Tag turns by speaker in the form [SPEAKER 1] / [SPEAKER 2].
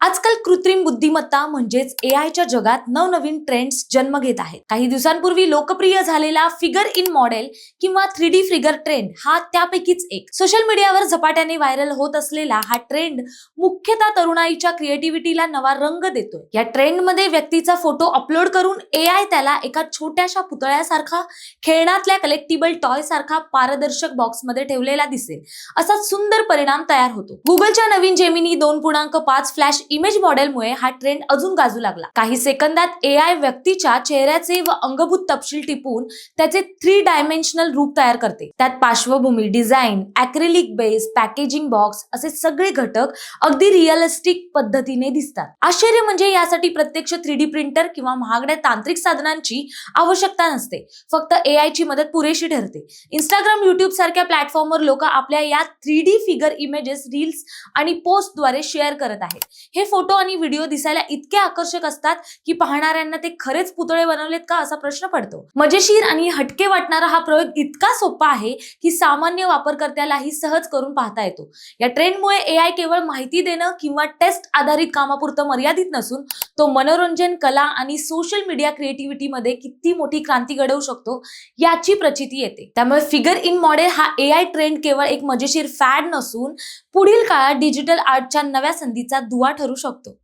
[SPEAKER 1] आजकाल कृत्रिम बुद्धिमत्ता म्हणजेच एआयच्या जगात नवनवीन ट्रेंड्स जन्म घेत आहेत. काही दिवसांपूर्वी लोकप्रिय झालेला फिगर इन मॉडेल किंवा 3D फिगर ट्रेंड हा त्यापैकीच एक. सोशल मीडियावर झपाट्याने व्हायरल होत असलेला हा ट्रेंड मुख्यतः तरुणाईच्या क्रिएटिव्हिटीला नवा रंग देतोय. या ट्रेंडमध्ये व्यक्तीचा फोटो अपलोड करून एआय त्याला एका छोट्याशा पुतळ्यासारखा, खेळण्यातल्या कलेक्टिबल टॉय सारखा पारदर्शक बॉक्समध्ये ठेवलेला दिसेल असा सुंदर परिणाम तयार होतो. गुगलच्या नवीन जेमिनी 2.5 फ्लॅश इमेज मॉडेलमुळे हा ट्रेंड अजून गाजू लागला. काही सेकंदात एआय व्यक्तीच्या चेहऱ्याचे व अंगभूत तपशील टिपून त्याचे 3 डायमेन्शनल रूप तयार करते. त्यात पार्श्वभूमी, design, acrylic base, packaging box असे सगळे घटक अगदी रिअलिस्टिक पद्धतीने दिसतात. आश्चर्य म्हणजे यासाठी प्रत्यक्ष 3D प्रिंटर किंवा महागड्या तांत्रिक साधनांची आवश्यकता नसते. फक्त एआय ची मदत पुरेशी ठरते. इंस्टाग्राम, युट्यूब सारख्या प्लॅटफॉर्मवर लोक आपल्या या 3D फिगर इमेजेस रील्स आणि पोस्टद्वारे शेअर करत आहेत. हे फोटो आणि व्हिडिओ दिसायला इतके आकर्षक असतात की पाहणाऱ्यांना ते खरेच पुतळे बनवलेत का असा प्रश्न पडतो. मजेशीर आणि हटके वाटणारा हा प्रयोग इतका सोपा आहे की सामान्य वापरकर्त्यालाही सहज करून पाहता येतो. या ट्रेंडमुळे एआय केवळ माहिती देणं किंवा टेस्ट आधारित कामापुरतं मर्यादित नसून तो मनोरंजन, कला आणि सोशल मीडिया क्रिएटिव्हिटीमध्ये किती मोठी क्रांती घडवू शकतो याची प्रचिती येते. त्यामुळे फिगर इन मॉडेल हा एआय ट्रेंड केवळ एक मजेशीर फॅड नसून पुढील काळात डिजिटल आर्टच्या नव्या संधीचा दुवा ठरू शकतो.